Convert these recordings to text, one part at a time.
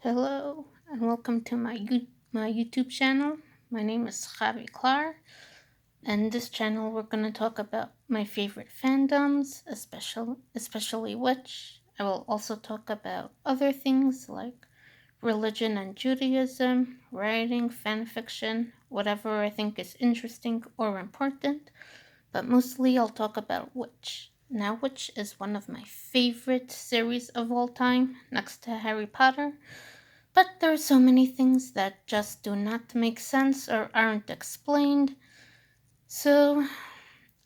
Hello and welcome to my YouTube channel. My name is Javi Clar, and this channel we're going to talk about my favorite fandoms, especially which I will also talk about other things like religion and Judaism, writing, fan fiction, whatever I think is interesting or important, but mostly I'll talk about Witch. Now, Witch is one of my favorite series of all time, next to Harry Potter. But there are so many things that just do not make sense or aren't explained. So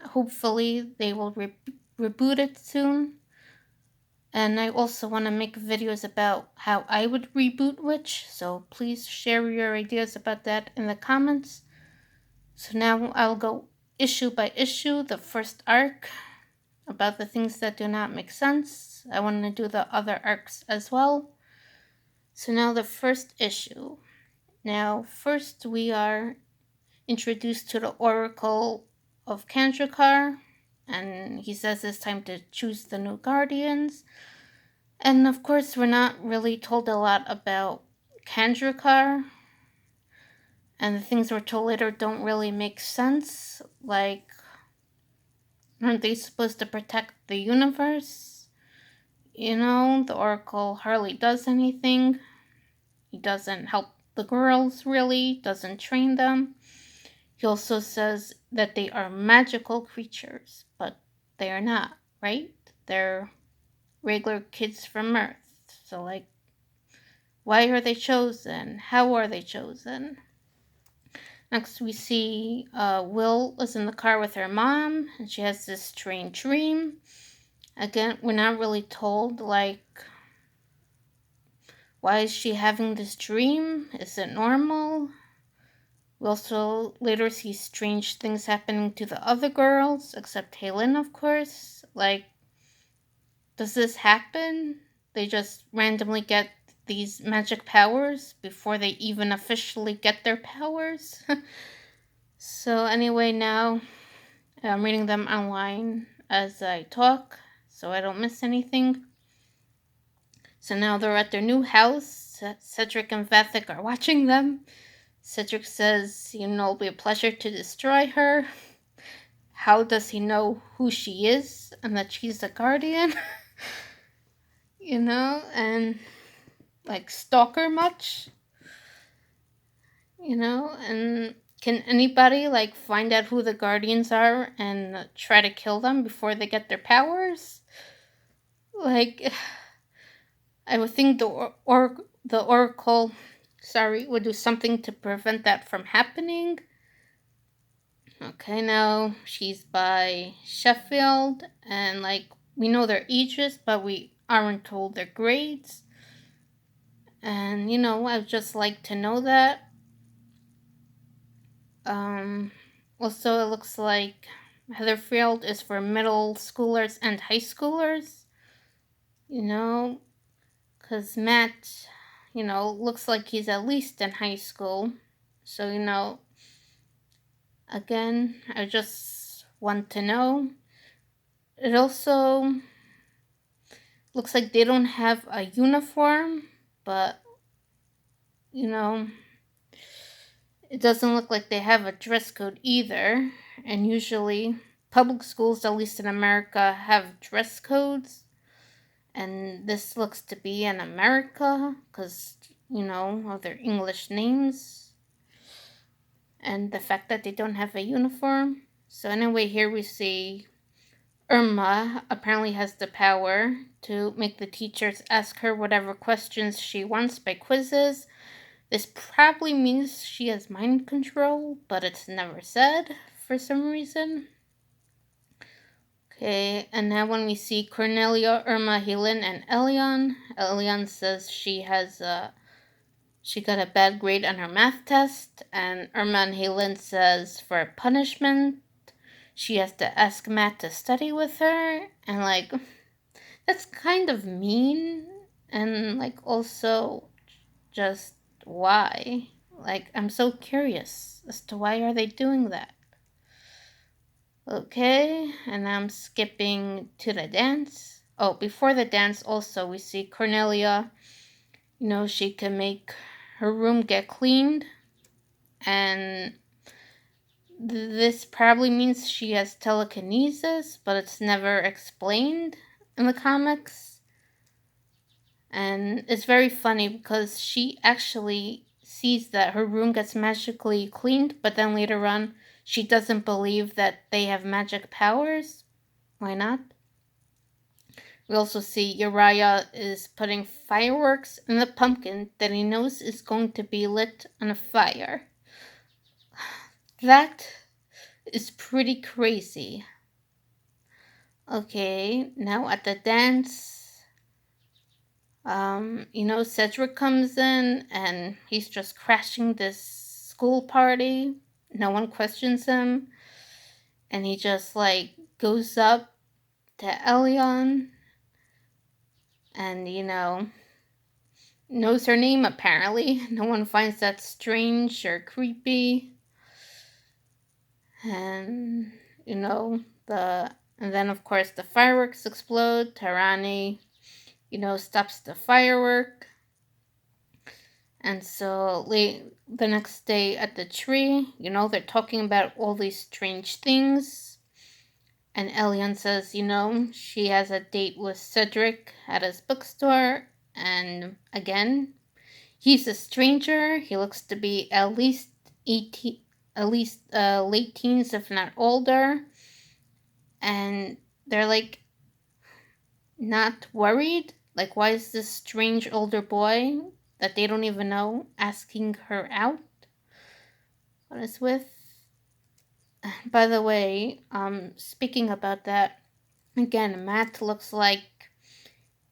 hopefully they will reboot it soon. And I also want to make videos about how I would reboot Witch. So please share your ideas about that in the comments. So now I'll go issue by issue, the first arc about the things that do not make sense. I want to do the other arcs as well. So now the first issue. Now, first we are introduced to the Oracle of Kandrakar, and he says it's time to choose the new Guardians. And of course, we're not really told a lot about Kandrakar, and the things we're told later don't really make sense. Like, aren't they supposed to protect the universe? The Oracle hardly does anything. He doesn't help the girls, really, doesn't train them. He also says that they are magical creatures, but they are not, right? They're regular kids from Earth. So, why are they chosen? How are they chosen? Next, we see Will is in the car with her mom, and she has this strange dream. Again, we're not really told, why is she having this dream? Is it normal? We also later see strange things happening to the other girls, except Helen, of course. Does this happen? They just randomly get these magic powers before they even officially get their powers? So, anyway, now I'm reading them online as I talk, so I don't miss anything. So now they're at their new house. Cedric and Vathek are watching them. Cedric says, it'll be a pleasure to destroy her. How does he know who she is and that she's a guardian? And stalk her much? And can anybody find out who the guardians are and try to kill them before they get their powers? Like, I would think the Oracle, would do something to prevent that from happening. Okay, now she's by Sheffield, and we know their ages, but we aren't told their grades. And I'd just like to know that. Also, it looks like Heatherfield is for middle schoolers and high schoolers. Because Matt, looks like he's at least in high school. So, again, I just want to know. It also looks like they don't have a uniform, but, it doesn't look like they have a dress code either. And usually, public schools, at least in America, have dress codes. And this looks to be in America because, of their English names. And the fact that they don't have a uniform. So anyway, here we see Irma apparently has the power to make the teachers ask her whatever questions she wants by quizzes. This probably means she has mind control, but it's never said for some reason. Okay, and now when we see Cornelia, Irma, Helen, and Elion says she got a bad grade on her math test, and Irma and Helen says for punishment, she has to ask Matt to study with her, and that's kind of mean, and also just why? I'm so curious as to why are they doing that. Okay, and I'm skipping to the dance. Oh, before the dance also we see Cornelia She can make her room get cleaned, and this probably means she has telekinesis, but it's never explained in the comics. And it's very funny because she actually sees that her room gets magically cleaned, but then later on, she doesn't believe that they have magic powers. Why not? We also see Uriah is putting fireworks in the pumpkin that he knows is going to be lit on a fire. That is pretty crazy. Okay, now at the dance, Cedric comes in and he's just crashing this school party. No one questions him. And he just goes up to Elion and, knows her name apparently. No one finds that strange or creepy. And, the and then of course the fireworks explode. Tarani, stops the firework. And so the next day at the tree, they're talking about all these strange things. And Elian says, she has a date with Cedric at his bookstore. And again, he's a stranger. He looks to be at least 18, at least late teens, if not older. And they're not worried. Why is this strange older boy that they don't even know asking her out what is with? By the way, speaking about that, again, Matt looks like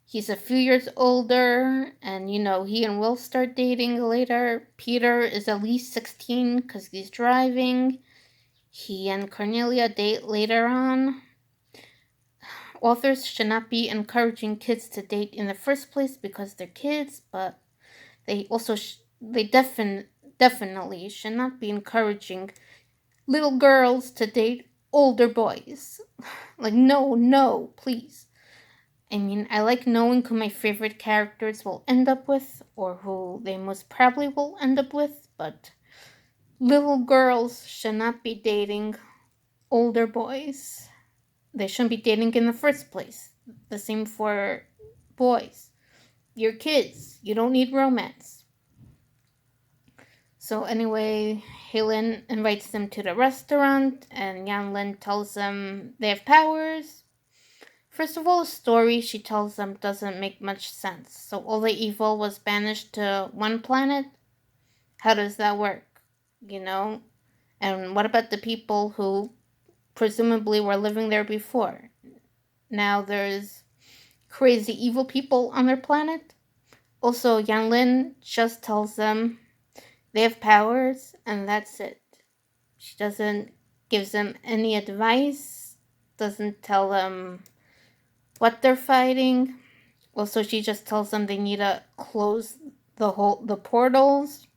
he's a few years older, and he and Will start dating later. Peter is at least 16 because he's driving. He and Cornelia date later on. Authors should not be encouraging kids to date in the first place because they're kids, but they also definitely should not be encouraging little girls to date older boys. No, please. I mean, I like knowing who my favorite characters will end up with, or who they most probably will end up with, but little girls should not be dating older boys. They shouldn't be dating in the first place. The same for boys. You're kids. You don't need romance. So anyway, Helen invites them to the restaurant, and Yanlin tells them they have powers. First of all, the story she tells them doesn't make much sense. So all the evil was banished to one planet? How does that work? And what about the people who presumably were living there before? Now there's crazy evil people on their planet? Also, Yanlin just tells them they have powers and that's it. She doesn't give them any advice, doesn't tell them what they're fighting. Also, she just tells them they need to close the portals.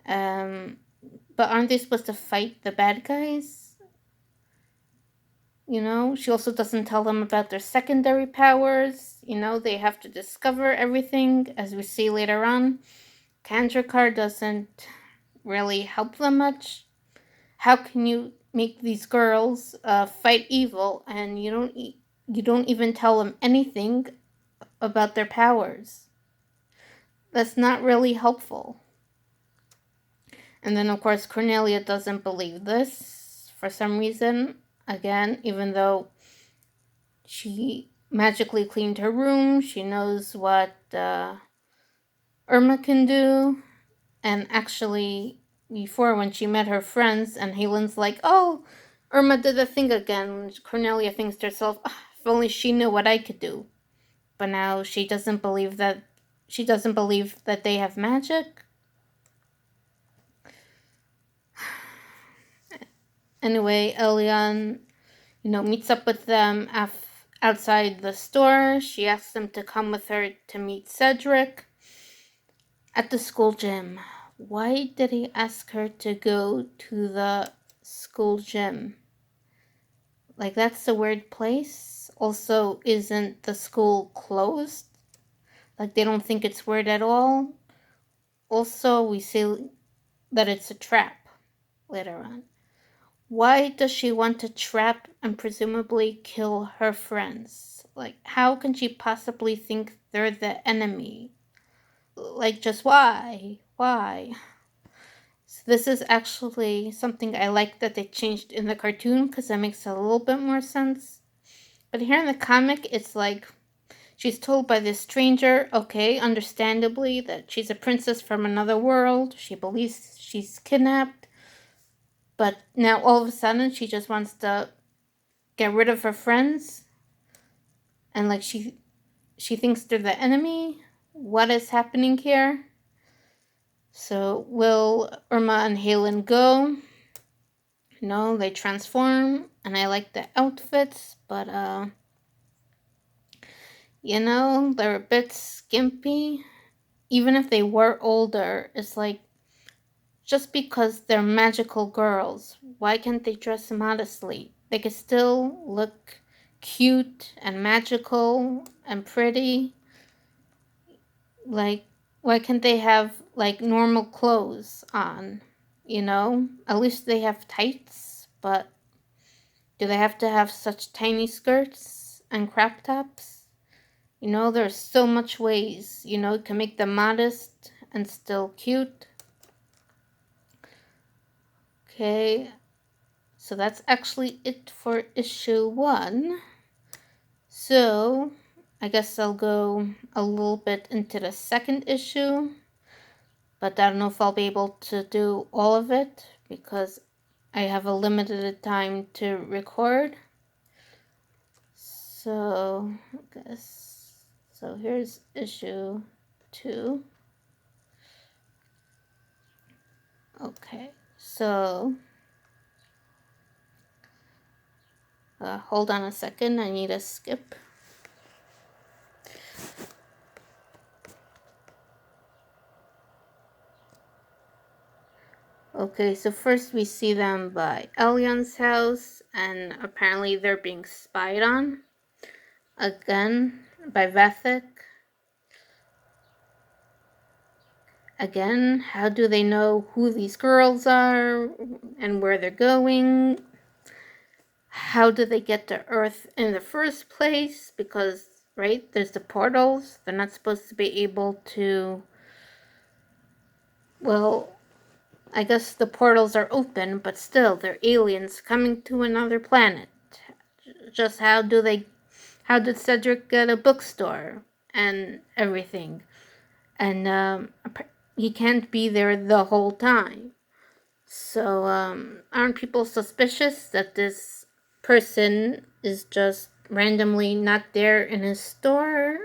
But aren't they supposed to fight the bad guys? She also doesn't tell them about their secondary powers. They have to discover everything, as we see later on. Kandrakar doesn't really help them much. How can you make these girls fight evil and you don't even tell them anything about their powers? That's not really helpful. And then of course Cornelia doesn't believe this for some reason. Again, even though she magically cleaned her room, she knows what Irma can do. And actually, before when she met her friends, and Helen's like, "Oh, Irma did the thing again." Cornelia thinks to herself, "If only she knew what I could do." But now she doesn't believe that. She doesn't believe that they have magic. Anyway, Elian, meets up with them outside the store. She asks them to come with her to meet Cedric at the school gym. Why did he ask her to go to the school gym? That's a weird place. Also, isn't the school closed? Like they don't think it's weird at all. Also, we see that it's a trap later on. Why does she want to trap and presumably kill her friends? Like, how can she possibly think they're the enemy? Like, just why? Why? So this is actually something I like that they changed in the cartoon because that makes a little bit more sense. But here in the comic, it's like she's told by this stranger, okay, understandably, that she's a princess from another world. She believes she's kidnapped. But now all of a sudden, she just wants to get rid of her friends. And like she thinks they're the enemy. What is happening here? So will Irma and Halen go? No, they transform, and I like the outfits, but they're a bit skimpy. Even if they were older, it's like just because they're magical girls, why can't they dress modestly? They could still look cute and magical and pretty. Like, why can't they have like normal clothes on? At least they have tights, but do they have to have such tiny skirts and crop tops? There's so much ways, to make them modest and still cute. Okay, so that's actually it for issue 1. So, I guess I'll go a little bit into the second issue, but I don't know if I'll be able to do all of it because I have a limited time to record. So, I guess, so here's issue 2. Okay, so, hold on a second, I need to skip. Okay, so first we see them by Elion's house, and apparently they're being spied on. Again, by Vethik. Again, how do they know who these girls are and where they're going? How do they get to Earth in the first place? Because, right, there's the portals. They're not supposed to be able to, well, I guess the portals are open, but still, they're aliens coming to another planet. Just how did Cedric get a bookstore and everything? And he can't be there the whole time. So, aren't people suspicious that this person is just randomly not there in his store?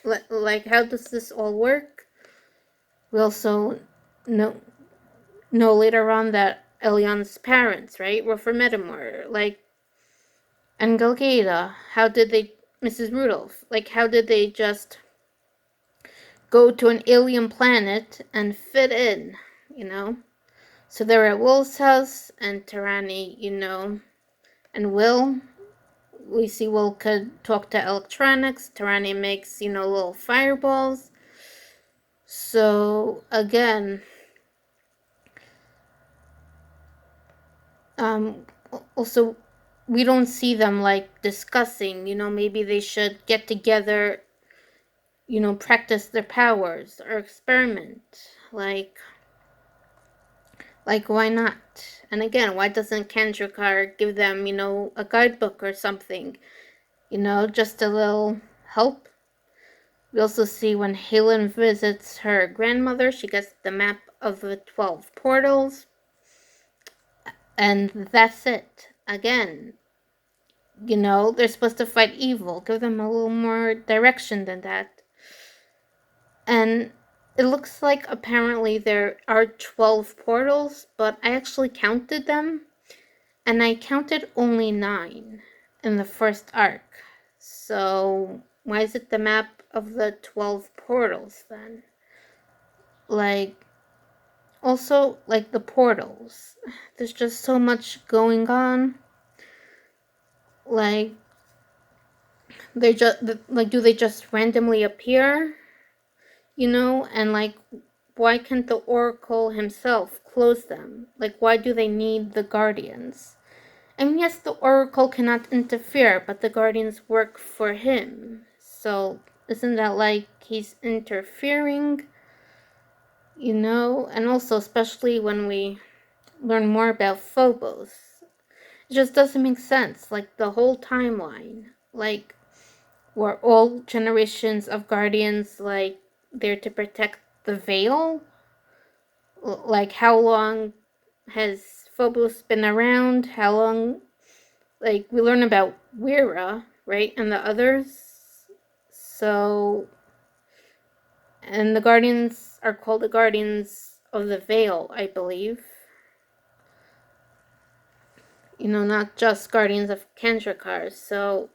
Like, how does this all work? We also know later on that Elion's parents, right, were from Metamor. Like, and Galgada, how did they, Mrs. Rudolph, like, how did they just go to an alien planet and fit in? So they're at Will's house, and Tarani, and Will, we see Will could talk to electronics. Tarani makes, little fireballs. So, again, also, we don't see them, like, discussing, maybe they should get together, practice their powers or experiment. Like, why not? And again, why doesn't Kandrakar give them, a guidebook or something? Just a little help. We also see when Helen visits her grandmother, she gets the map of the 12 portals. And that's it. Again, they're supposed to fight evil. Give them a little more direction than that. And it looks like apparently there are 12 portals, but I actually counted them, and I counted only 9 in the first arc. So, why is it the map of the 12 portals then? Like, also, like the portals. There's just so much going on. Like, do they just randomly appear? And like, why can't the Oracle himself close them? Like, why do they need the Guardians? And yes, the Oracle cannot interfere, but the Guardians work for him. So, isn't that like he's interfering? And also, especially when we learn more about Phobos, it just doesn't make sense. Like, the whole timeline. Like, were all generations of Guardians, like, there to protect the Veil? Like, how long has Phobos been around? How long, like, we learn about Wira, right, and the others. So, and the Guardians are called the Guardians of the Veil, I believe. Not just Guardians of Kandrakar. So,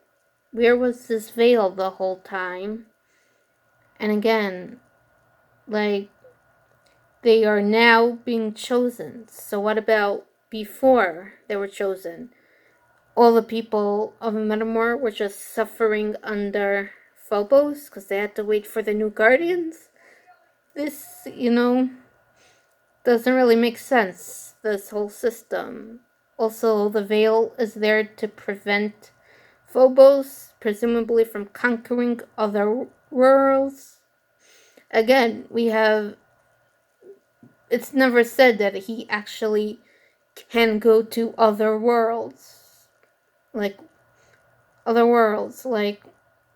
where was this Veil the whole time? And again, like, they are now being chosen. So what about before they were chosen? All the people of Metamor were just suffering under Phobos because they had to wait for the new Guardians. This, doesn't really make sense, this whole system. Also, the Veil is there to prevent Phobos, presumably from conquering other worlds. Again, it's never said that he actually can go to other worlds. Like,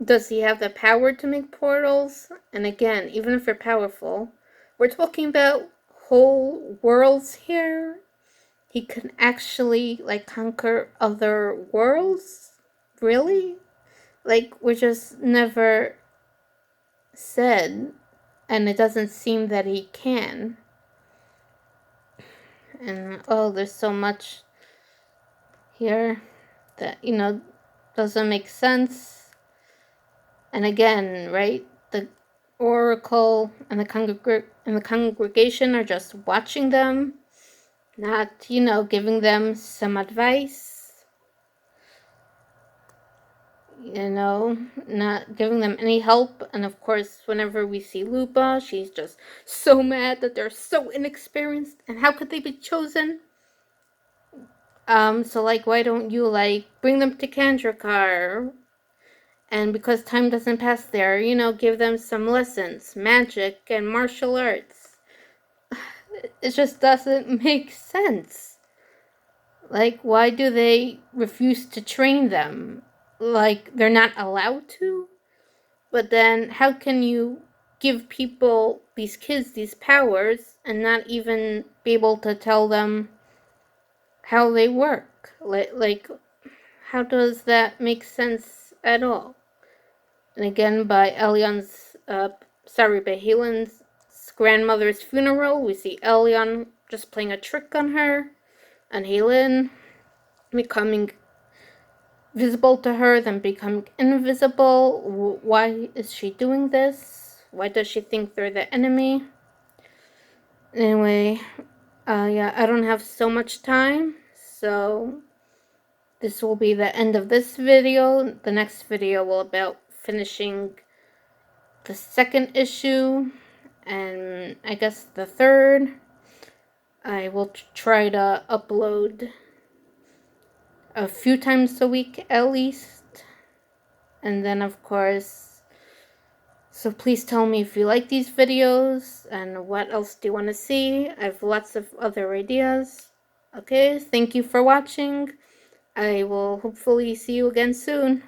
does he have the power to make portals? And again, even if they're powerful, we're talking about whole worlds here. He can actually, like, conquer other worlds? Really? Like, we're just never said, and it doesn't seem that he can. And, there's so much here that, doesn't make sense. And again, right, the Oracle and the congregation are just watching them, not, giving them some advice, not giving them any help. And of course, whenever we see Lupa, she's just so mad that they're so inexperienced, and how could they be chosen? So, like, why don't you, like, bring them to Kandrakar? And because time doesn't pass there, give them some lessons, magic and martial arts. It just doesn't make sense. Like, why do they refuse to train them? Like, they're not allowed to? But then, how can you give these kids, these powers, and not even be able to tell them how they work? Like, how does that make sense at all? And again, by Helen's grandmother's funeral, we see Elion just playing a trick on her, and Helen becoming visible to her, then becoming invisible. Why is she doing this? Why does she think they're the enemy? Anyway, I don't have so much time, so this will be the end of this video. The next video will be about finishing the second issue, and I guess the third. I will try to upload a few times a week at least. And then, of course, so please tell me if you like these videos and what else do you want to see. I have lots of other ideas. Okay, thank you for watching. I will hopefully see you again soon.